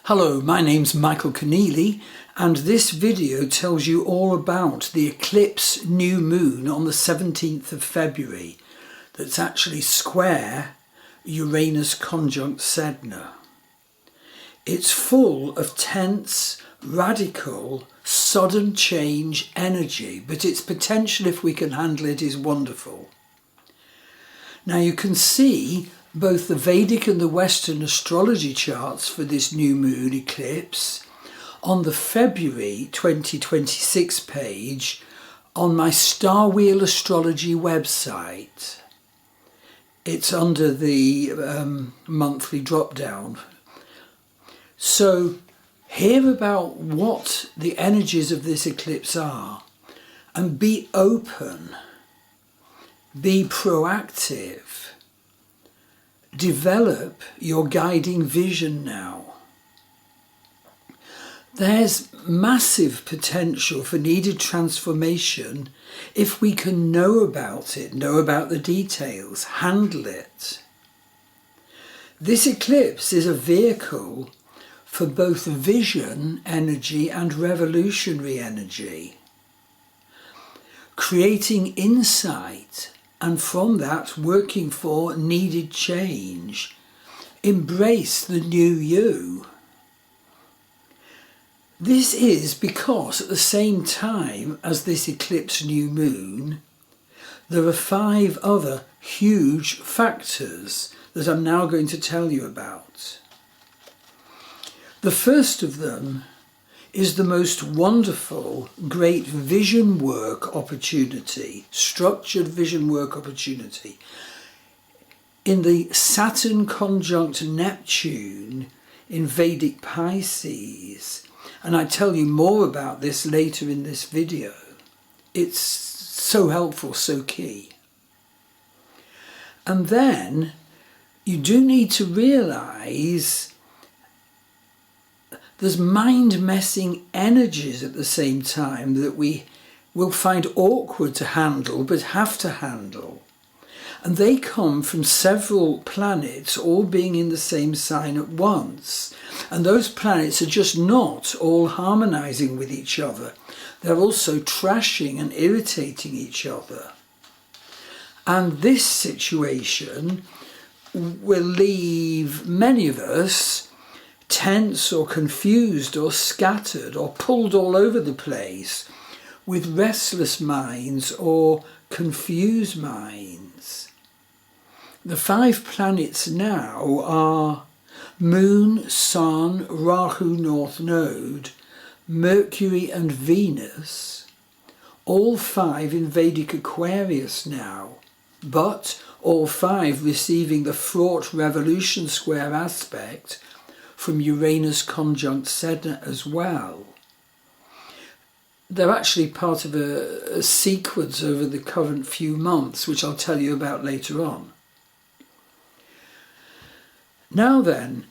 Hello, my name's Michael Conneely, and this video tells you all about the eclipse new moon on the 17th of February that's actually square Uranus conjunct Sedna. It's full of tense, radical, sudden change energy, but its potential, if we can handle it, is wonderful. Now you can see both the Vedic and the Western astrology charts for this new moon eclipse on the February 2026 page on my Star Wheel Astrology website. It's under the monthly drop down. So hear about what the energies of this eclipse are and be open, be proactive. Develop your guiding vision now. There's massive potential for needed transformation if we can know about it, know about the details, handle it. This eclipse is a vehicle for both vision energy and revolutionary energy, creating insight, and from that, working for needed change. Embrace the new you. This is because at the same time as this eclipse new moon, there are 5 other huge factors that I'm now going to tell you about. The first of them is the most wonderful, great vision work opportunity, structured vision work opportunity, in the Saturn conjunct Neptune in Vedic Pisces. And I tell you more about this later in this video. It's so helpful, so key. And then you do need to realise there's mind-messing energies at the same time that we will find awkward to handle, but have to handle. And they come from several planets all being in the same sign at once. And those planets are just not all harmonizing with each other. They're also trashing and irritating each other. And this situation will leave many of us tense or confused or scattered or pulled all over the place with restless minds or confused minds. The 5 planets now are Moon, Sun, Rahu North Node, Mercury and Venus, all 5 in Vedic Aquarius now, but all 5 receiving the fraught revolution square aspect from Uranus conjunct Sedna as well. They're actually part of a sequence over the current few months, which I'll tell you about later on. Now then,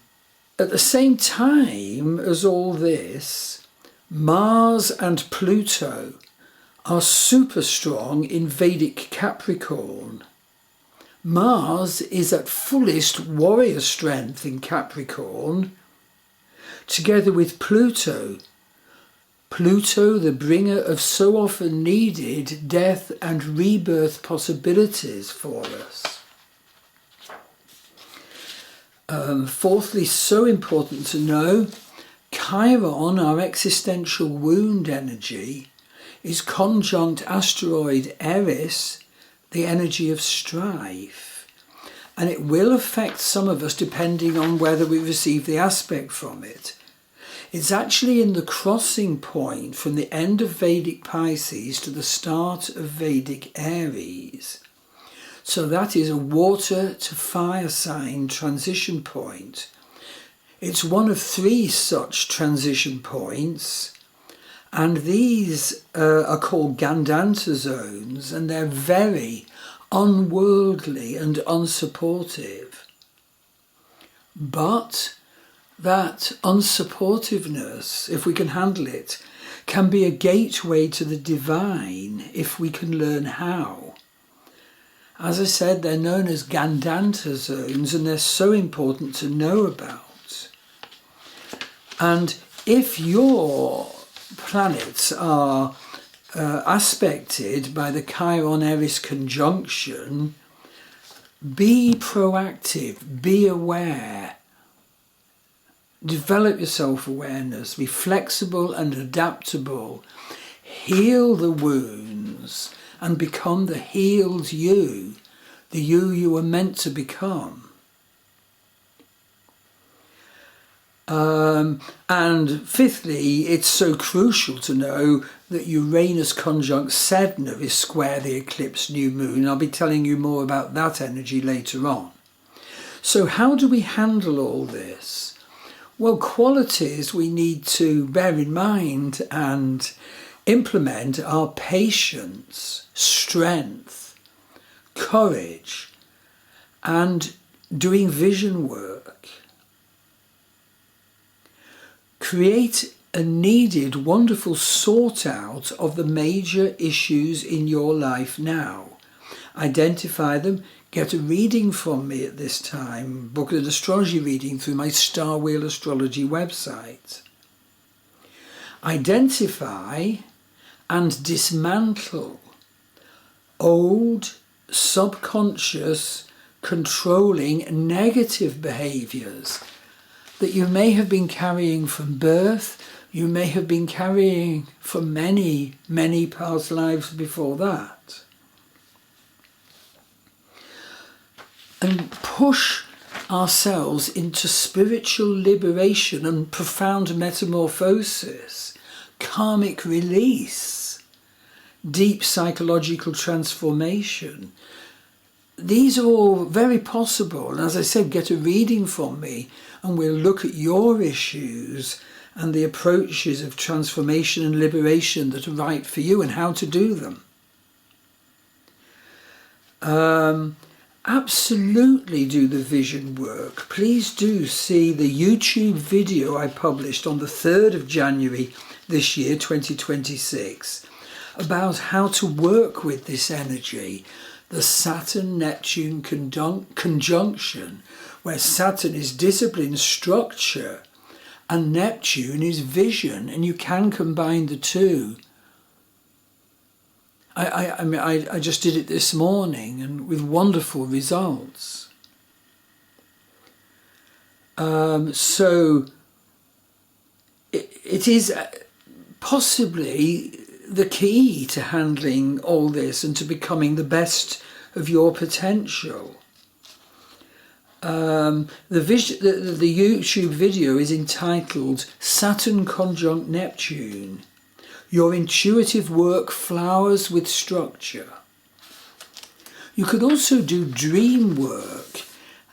at the same time as all this, Mars and Pluto are super strong in Vedic Capricorn. Mars is at fullest warrior strength in Capricorn, together with Pluto. Pluto, the bringer of so often needed death and rebirth possibilities for us. Fourthly, so important to know, Chiron, our existential wound energy, is conjunct asteroid Eris, the energy of strife. And it will affect some of us depending on whether we receive the aspect from it. It's actually in the crossing point from the end of Vedic Pisces to the start of Vedic Aries. So that is a water to fire sign transition point. It's one of 3 such transition points, and these are called Gandanta zones, and they're very unworldly and unsupportive. But that unsupportiveness, if we can handle it, can be a gateway to the divine if we can learn how. As I said, they're known as Gandanta zones, and they're so important to know about. And if your planets are aspected by the Chiron-Eris conjunction, be proactive, be aware, develop your self-awareness, be flexible and adaptable, heal the wounds and become the healed you, the you were meant to become. And fifthly, it's so crucial to know that Uranus conjunct Sedna is square the eclipse new moon. I'll be telling you more about that energy later on. So how do we handle all this? Well, qualities we need to bear in mind and implement are patience, strength, courage, and doing vision work. Create a needed, wonderful sort out of the major issues in your life now. Identify them, get a reading from me at this time, book an astrology reading through my Star Wheel Astrology website. Identify and dismantle old, subconscious, controlling, negative behaviours that you may have been carrying from birth, you may have been carrying from many, many past lives before that. And push ourselves into spiritual liberation and profound metamorphosis, karmic release, deep psychological transformation. These are all very possible. And as I said, get a reading from me and we'll look at your issues and the approaches of transformation and liberation that are right for you and how to do them. Absolutely do the vision work. Please do see the YouTube video I published on the 3rd of January this year, 2026, about how to work with this energy, the Saturn-Neptune conjunction, where Saturn is discipline, structure, and Neptune is vision, and you can combine the two. I just did it this morning and with wonderful results. So it is possibly the key to handling all this and to becoming the best of your potential. The YouTube video is entitled Saturn Conjunct Neptune. Your intuitive work flowers with structure. You could also do dream work.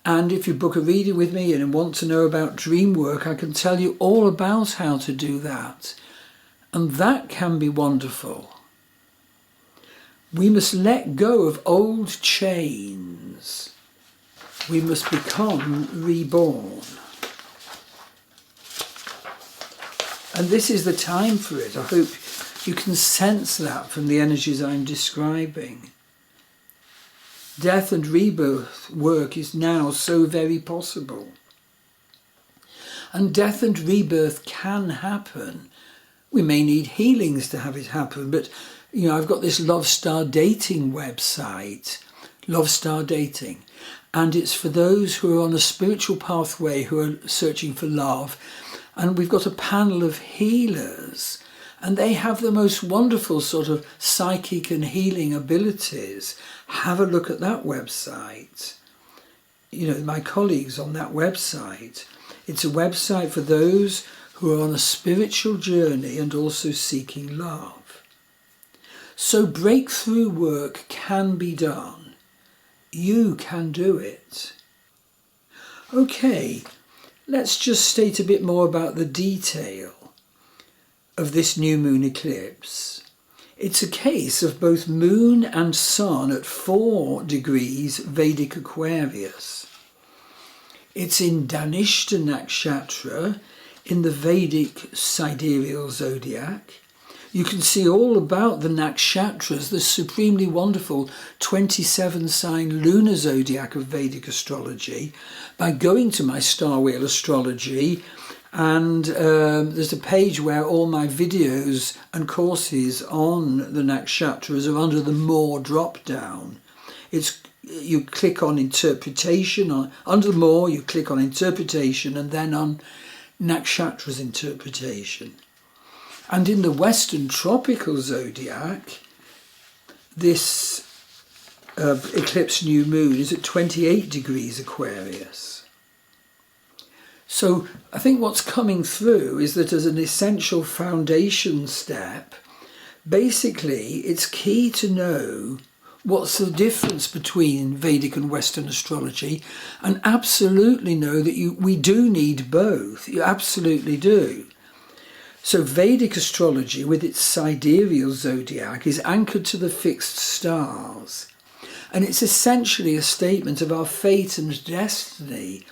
And if you book a reading with me and want to know about dream work, I can tell you all about how to do that. And that can be wonderful. We must let go of old chains. We must become reborn. And this is the time for it. I hope you can sense that from the energies I'm describing. Death and rebirth work is now so very possible. And death and rebirth can happen. We may need healings to have it happen, but you know, I've got this Love Star Dating website, Love Star Dating, and it's for those who are on a spiritual pathway, who are searching for love. And we've got a panel of healers, and they have the most wonderful sort of psychic and healing abilities. Have a look at that website. You know, my colleagues on that website. It's a website for those who are on a spiritual journey and also seeking love. So breakthrough work can be done. You can do it. Okay. Let's just state a bit more about the detail of this new moon eclipse. It's a case of both moon and sun at 4 degrees Vedic Aquarius. It's in Dhanishta Nakshatra in the Vedic sidereal zodiac. You can see all about the nakshatras, the supremely wonderful 27-sign lunar zodiac of Vedic astrology, by going to my Star Wheel Astrology And there's a page where all my videos and courses on the nakshatras are under the More drop down. You click on interpretation, under More you click on interpretation, and then on nakshatras interpretation. And in the Western tropical zodiac, this eclipse new moon is at 28 degrees Aquarius. So I think what's coming through is that as an essential foundation step, basically it's key to know what's the difference between Vedic and Western astrology, and absolutely know that we do need both. You absolutely do. So Vedic astrology, with its sidereal zodiac, is anchored to the fixed stars. And it's essentially a statement of our fate and destiny,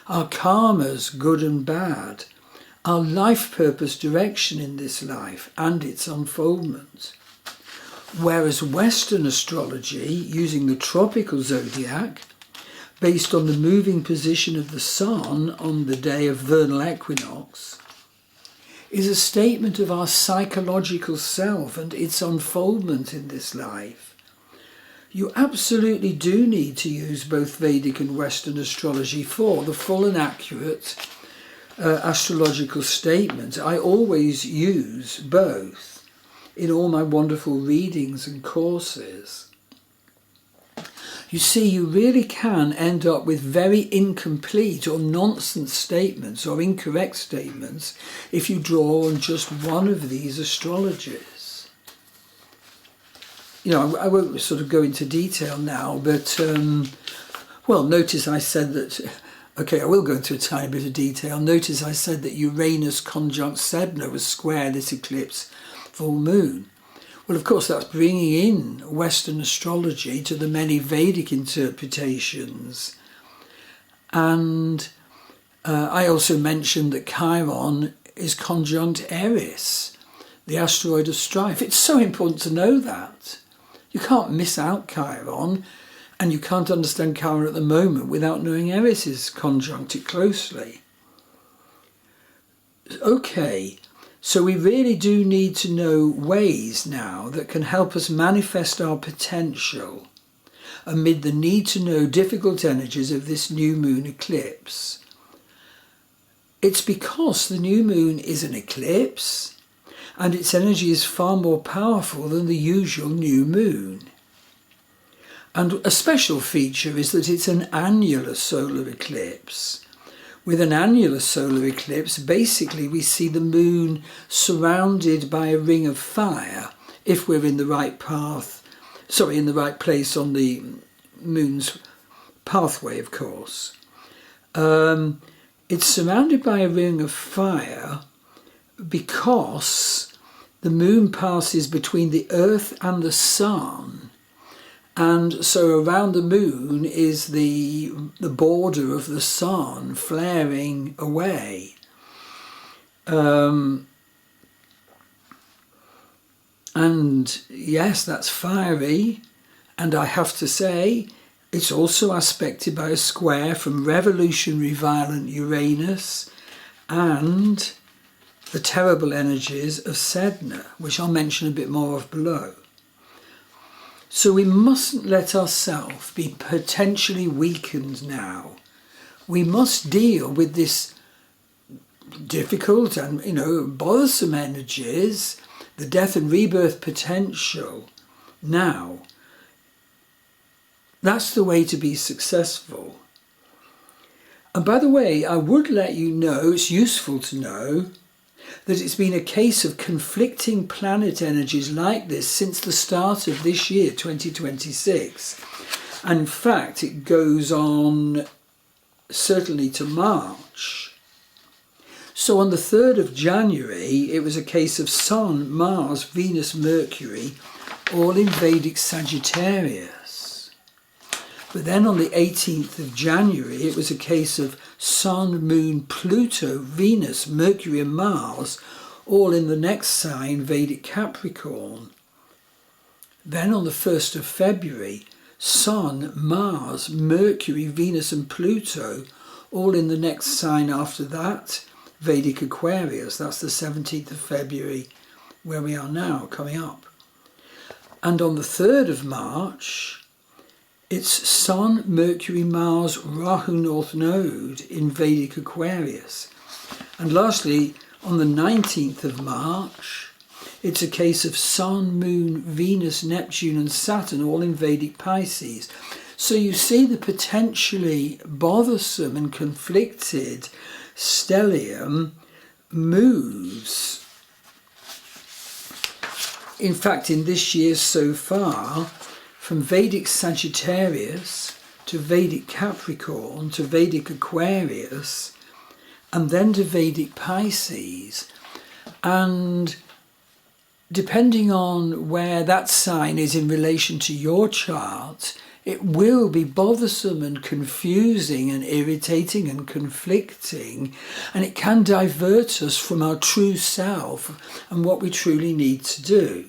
our karmas, good and bad, our life purpose direction in this life and its unfoldment. Whereas Western astrology, using the tropical zodiac, based on the moving position of the sun on the day of vernal equinox, is a statement of our psychological self and its unfoldment in this life. You absolutely do need to use both Vedic and Western astrology for the full and accurate astrological statement. I always use both in all my wonderful readings and courses. You see, you really can end up with very incomplete or nonsense statements or incorrect statements if you draw on just one of these astrologies. You know, I won't sort of go into detail now, but, well, notice I said that, okay, I will go into a tiny bit of detail. Notice I said that Uranus conjunct Sedna was square this eclipse full moon. Well, of course, that's bringing in Western astrology to the many Vedic interpretations. And I also mentioned that Chiron is conjunct Eris, the asteroid of strife. It's so important to know that. You can't miss out Chiron, and you can't understand Chiron at the moment without knowing Eris is conjunct it closely. Okay, so we really do need to know ways now that can help us manifest our potential amid the need to know difficult energies of this new moon eclipse. It's because the new moon is an eclipse, and its energy is far more powerful than the usual new moon. And a special feature is that it's an annular solar eclipse. With an annular solar eclipse, basically we see the moon surrounded by a ring of fire, if we're in the right path, in the right place on the moon's pathway, of course. It's surrounded by a ring of fire because the moon passes between the Earth and the Sun, and so around the moon is the border of the Sun flaring away. And yes, that's fiery, and I have to say it's also aspected by a square from revolutionary violent Uranus and the terrible energies of Sedna, which I'll mention a bit more of below. So we mustn't let ourselves be potentially weakened now. We must deal with this difficult and, bothersome energies, the death and rebirth potential now. That's the way to be successful. And by the way, I would let you know, it's useful to know, that it's been a case of conflicting planet energies like this since the start of this year, 2026. And in fact, it goes on certainly to March. So on the 3rd of January, it was a case of Sun, Mars, Venus, Mercury, all in Vedic Sagittarius. But then on the 18th of January, it was a case of Sun, Moon, Pluto, Venus, Mercury and Mars, all in the next sign, Vedic Capricorn. Then on the 1st of February, Sun, Mars, Mercury, Venus and Pluto, all in the next sign after that, Vedic Aquarius. That's the 17th of February, where we are now, coming up. And on the 3rd of March, it's Sun, Mercury, Mars, Rahu North Node in Vedic Aquarius. And lastly, on the 19th of March, it's a case of Sun, Moon, Venus, Neptune and Saturn all in Vedic Pisces. So you see the potentially bothersome and conflicted stellium moves. In fact, in this year so far, from Vedic Sagittarius to Vedic Capricorn to Vedic Aquarius, and then to Vedic Pisces. And depending on where that sign is in relation to your chart, it will be bothersome and confusing and irritating and conflicting, and it can divert us from our true self and what we truly need to do.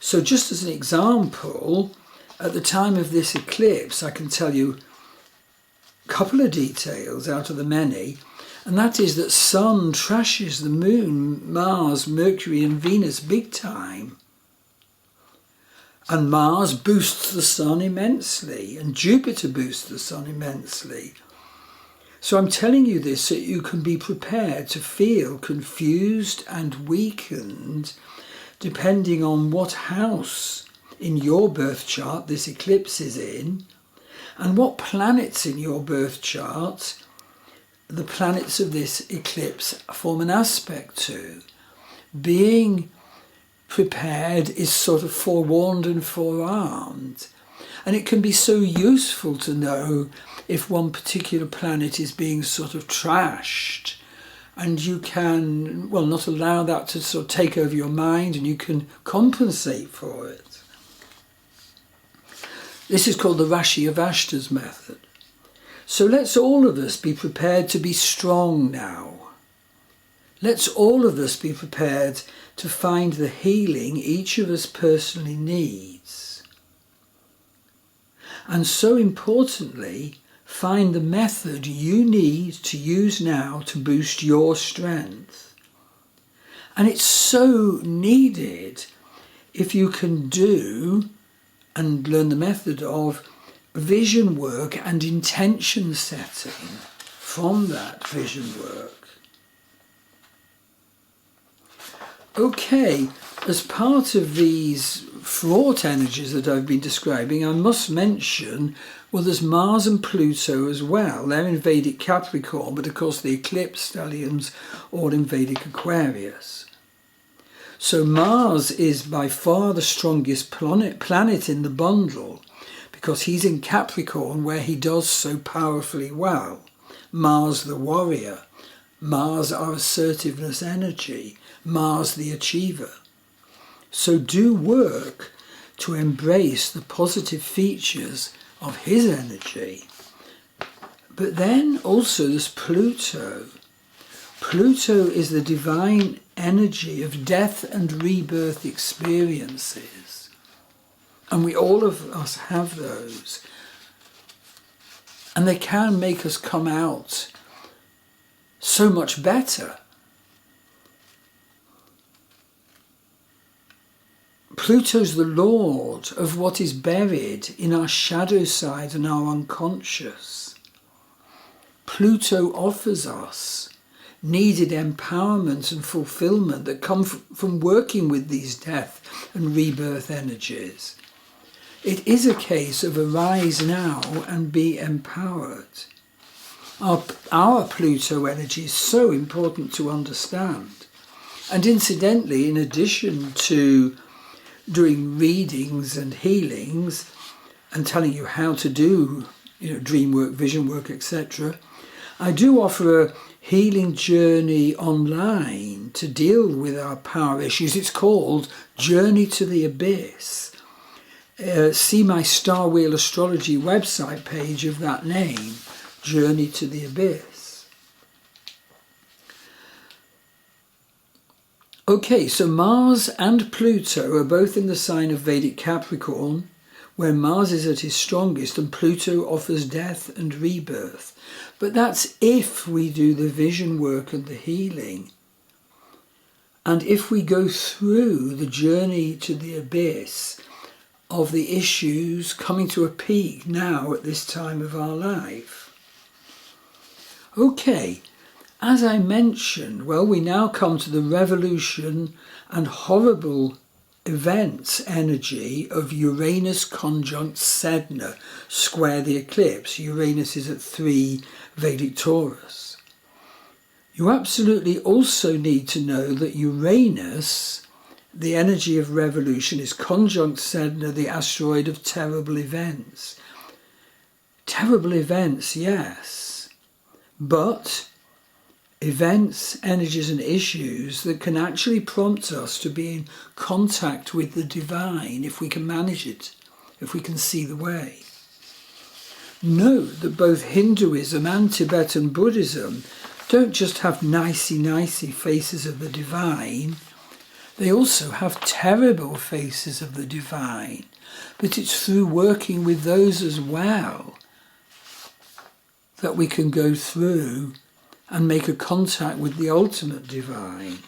So just as an example, at the time of this eclipse, I can tell you a couple of details out of the many, and that is that Sun trashes the Moon, Mars, Mercury and Venus big time. And Mars boosts the Sun immensely, and Jupiter boosts the Sun immensely. So I'm telling you this so you can be prepared to feel confused and weakened depending on what house in your birth chart this eclipse is in, and what planets in your birth chart the planets of this eclipse form an aspect to. Being prepared is sort of forewarned and forearmed. And it can be so useful to know if one particular planet is being sort of trashed, and you can, well, not allow that to sort of take over your mind, and you can compensate for it. This is called the Rashi of Ashta's method. So let's all of us be prepared to be strong now. Let's all of us be prepared to find the healing each of us personally needs. And so importantly, find the method you need to use now to boost your strength. And it's so needed if you can do and learn the method of vision work and intention setting from that vision work. Okay, as part of these fraught energies that I've been describing, I must mention, well, there's Mars and Pluto as well. They're in Vedic Capricorn, but of course the eclipse stelliums all in Vedic Aquarius. So Mars is by far the strongest planet in the bundle, because he's in Capricorn where he does so powerfully well. Mars the warrior, Mars our assertiveness energy, Mars the achiever. So do work to embrace the positive features of his energy. But then also there's Pluto. Pluto is the divine energy of death and rebirth experiences. And we all of us have those. And they can make us come out so much better. Pluto's the lord of what is buried in our shadow side and our unconscious. Pluto offers us needed empowerment and fulfillment that come from working with these death and rebirth energies. It is a case of arise now and be empowered. Our Pluto energy is so important to understand. And incidentally, in addition to doing readings and healings and telling you how to do, dream work, vision work, etc., I do offer a healing journey online to deal with our power issues. It's called Journey to the Abyss. See my Star Wheel Astrology website page of that name, Journey to the Abyss. Okay, so Mars and Pluto are both in the sign of Vedic Capricorn, where Mars is at his strongest and Pluto offers death and rebirth. But that's if we do the vision work and the healing. And if we go through the journey to the abyss of the issues coming to a peak now at this time of our life. Okay, as I mentioned, well, we now come to the revolution and horrible events energy of Uranus conjunct Sedna square the eclipse. Uranus is at 3 Vedic Taurus. You absolutely also need to know that Uranus, the energy of revolution, is conjunct Sedna, the asteroid of terrible events. Terrible events, yes, but events, energies and issues that can actually prompt us to be in contact with the divine if we can manage it, if we can see the way. Note that both Hinduism and Tibetan Buddhism don't just have nicey faces of the divine, they also have terrible faces of the divine, but it's through working with those as well that we can go through and make a contact with the ultimate divine.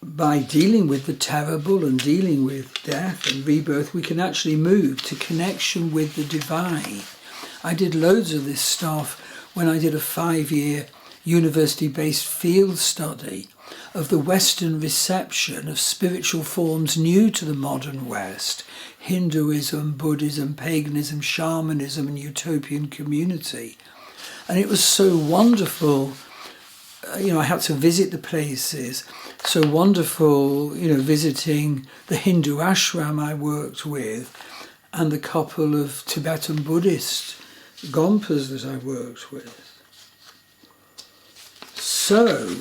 By dealing with the terrible and dealing with death and rebirth, we can actually move to connection with the divine. I did loads of this stuff when I did a 5-year university-based field study of the Western reception of spiritual forms new to the modern West: Hinduism, Buddhism, paganism, shamanism and utopian community. And it was so wonderful, I had to visit the places, so wonderful, visiting the Hindu ashram I worked with and the couple of Tibetan Buddhist Gompas that I worked with. So